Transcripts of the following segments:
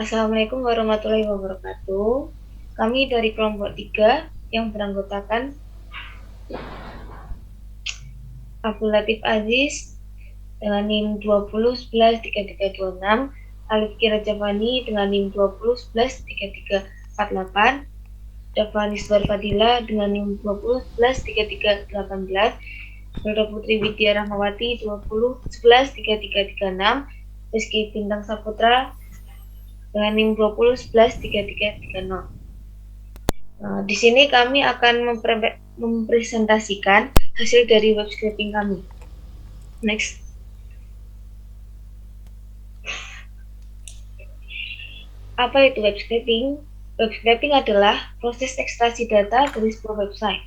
Assalamualaikum warahmatullahi wabarakatuh. Kami dari kelompok 3 yang beranggotakan Abdul Latif Aziz dengan NIM 20113326, Alif Kira Javani dengan NIM 20113348, Davani Fadila dengan NIM 20113318, Nurul Putri Widya Rahmawati 20113336, Rizky Bintang Saputra dengan NIM 20113330. Nah, di sini kami akan mempresentasikan hasil dari web scraping kami. Next. Apa itu web scraping? Web scraping adalah proses ekstraksi data dari sebuah website.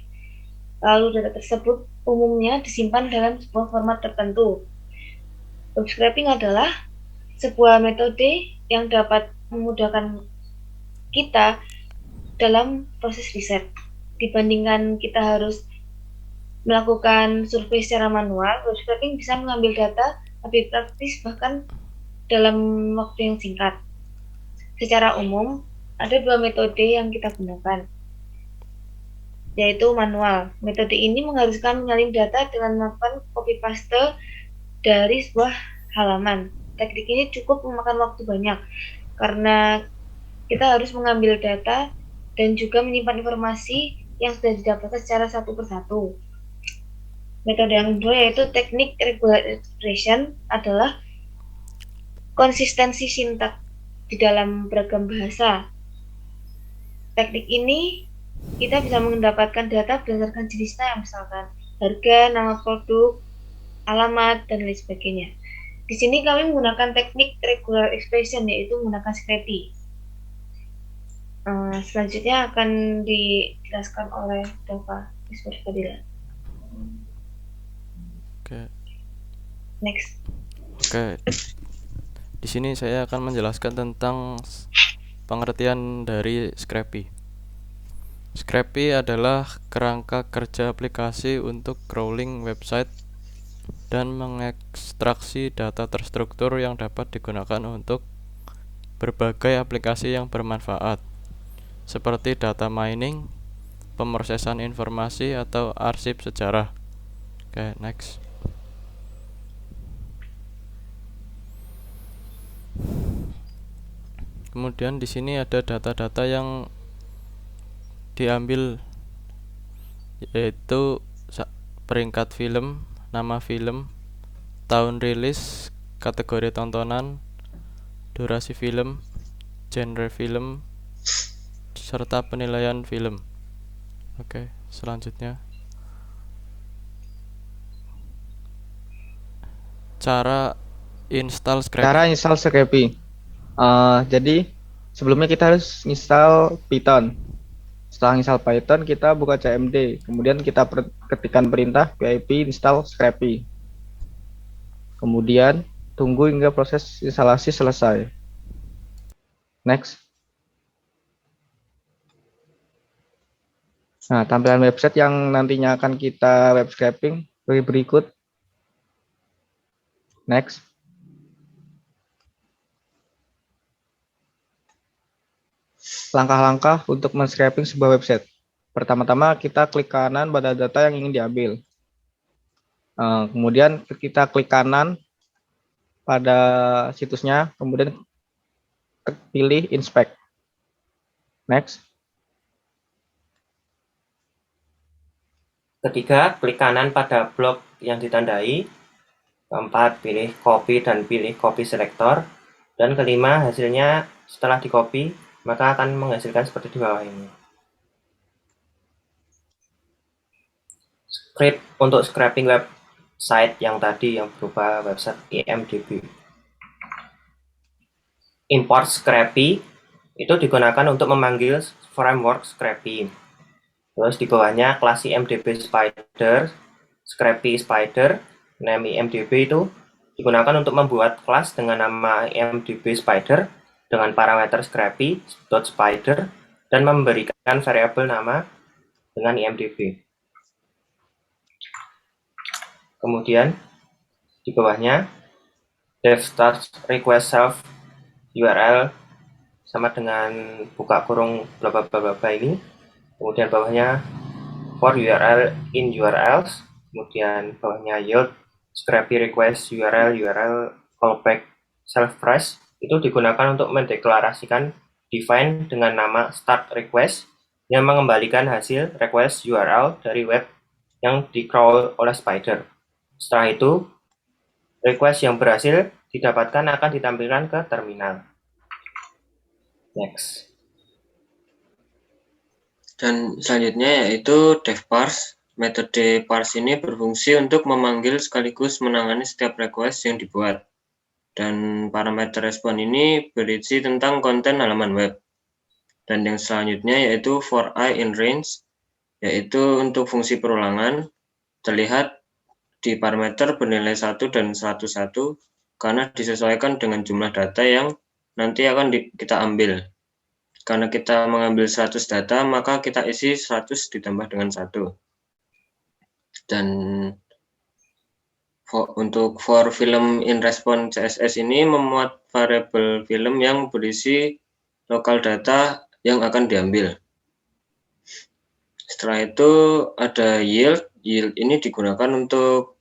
Lalu data tersebut umumnya disimpan dalam sebuah format tertentu. Web scraping adalah sebuah metode yang dapat memudahkan kita dalam proses riset. Dibandingkan kita harus melakukan survei secara manual, web scraping bisa mengambil data lebih praktis bahkan dalam waktu yang singkat. Secara umum, ada dua metode yang kita gunakan, yaitu manual. Metode ini mengharuskan menyalin data dengan melakukan copy paste dari sebuah halaman. Teknik ini cukup memakan waktu banyak, karena kita harus mengambil data dan juga menyimpan informasi yang sudah didapatkan secara satu persatu. Metode yang kedua yaitu teknik regular expression adalah konsistensi sintak di dalam beragam bahasa. Teknik ini kita bisa mendapatkan data berdasarkan jenisnya, misalkan harga, nama produk, alamat, dan lain sebagainya. Di sini kami menggunakan teknik regular expression, yaitu menggunakan Scrapy. Selanjutnya akan dijelaskan oleh Dava Fadila. Oke. Next. Oke. Di sini saya akan menjelaskan tentang pengertian dari Scrapy. Scrapy adalah kerangka kerja aplikasi untuk crawling website dan mengekstraksi data terstruktur yang dapat digunakan untuk berbagai aplikasi yang bermanfaat, seperti data mining, pemrosesan informasi, atau arsip sejarah. Oke, next. Kemudian di sini ada data-data yang diambil, yaitu peringkat film, nama film, tahun rilis, kategori tontonan, durasi film, genre film, serta penilaian film. Oke, selanjutnya cara install Scrapy. Cara install Scrapy. Jadi sebelumnya kita harus install Python. Setelah install Python, kita buka CMD. Kemudian kita ketikkan perintah pip install Scrapy. Kemudian tunggu hingga proses instalasi selesai. Next. Nah, tampilan website yang nantinya akan kita web scraping berikut. Next. Langkah-langkah untuk men-scraping sebuah website. Pertama-tama kita klik kanan pada data yang ingin diambil. Kemudian kita klik kanan pada situsnya, kemudian pilih inspect. Next. Ketiga, klik kanan pada blok yang ditandai. Keempat, pilih copy dan pilih copy selector. Dan kelima, hasilnya setelah di copy, maka akan menghasilkan seperti di bawah ini. Script untuk scraping website yang tadi yang berupa website IMDb. Import Scrapy itu digunakan untuk memanggil framework Scrapy. Terus di bawahnya kelas IMDb Spider, Scrapy Spider, name IMDb itu digunakan untuk membuat kelas dengan nama IMDb Spider dengan parameter Scrapy.spider dan memberikan variabel nama dengan IMDb. Kemudian di bawahnya dev start request self URL sama dengan buka kurung bla bla bla bla ini. Kemudian bawahnya for URL in URLs, kemudian bawahnya yield scrappy request URL callback self price itu digunakan untuk mendeklarasikan define dengan nama start request yang mengembalikan hasil request URL dari web yang di-crawl oleh Spider. Setelah itu, request yang berhasil didapatkan akan ditampilkan ke terminal. Next. Dan selanjutnya yaitu devparse. Metode parse ini berfungsi untuk memanggil sekaligus menangani setiap request yang dibuat. Dan parameter respon ini berisi tentang konten halaman web. Dan yang selanjutnya yaitu for I in range, yaitu untuk fungsi perulangan, terlihat di parameter bernilai 1 dan 101 karena disesuaikan dengan jumlah data yang nanti akan kita ambil. Karena kita mengambil 100 data, maka kita isi 100 ditambah dengan 1. Dan untuk for film in response CSS ini memuat variabel film yang berisi lokal data yang akan diambil. Setelah itu ada yield. Yield ini digunakan untuk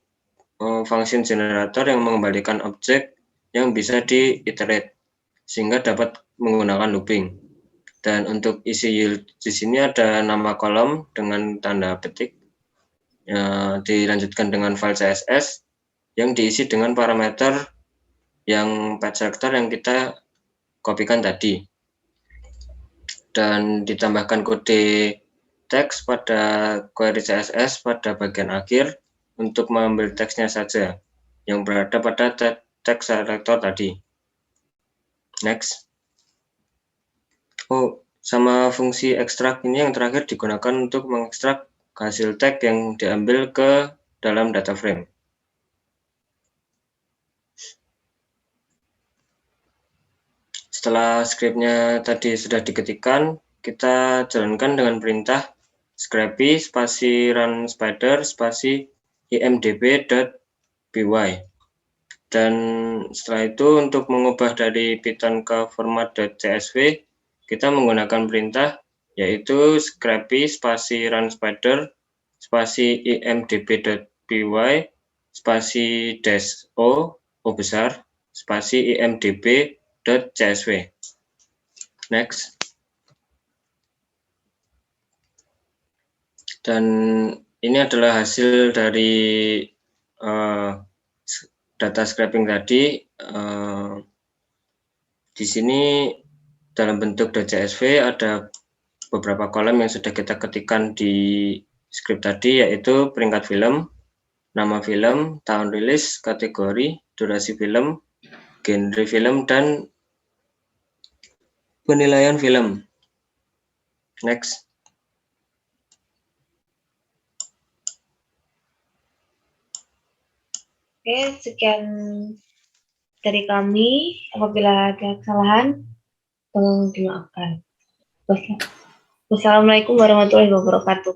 function generator yang mengembalikan objek yang bisa diiterate sehingga dapat menggunakan looping. Dan untuk isi yield di sini ada nama kolom dengan tanda petik. Dilanjutkan dengan file CSS yang diisi dengan parameter yang page selector yang kita kopikan tadi. Dan ditambahkan kode teks pada query CSS pada bagian akhir untuk mengambil teksnya saja yang berada pada teks selector tadi. Next. Sama fungsi ekstrak ini yang terakhir digunakan untuk mengekstrak hasil tag yang diambil ke dalam data frame. Setelah skripnya tadi sudah diketikkan, kita jalankan dengan perintah scrappy spasi run spider spasi imdb.py. Dan setelah itu untuk mengubah dari Python ke format.csv, kita menggunakan perintah yaitu scrappy spasi run spider spasi imdb.py spasi dash o besar spasi imdb.csv. Next. Dan ini adalah hasil dari data scraping tadi. Di sini dalam bentuk .csv ada beberapa kolom yang sudah kita ketikkan di script tadi, yaitu peringkat film, nama film, tahun rilis, kategori, durasi film, genre film, dan penilaian film. Next. Oke, sekian dari kami. Apabila ada kesalahan, tolong dimaafkan. Wassalamualaikum warahmatullahi wabarakatuh.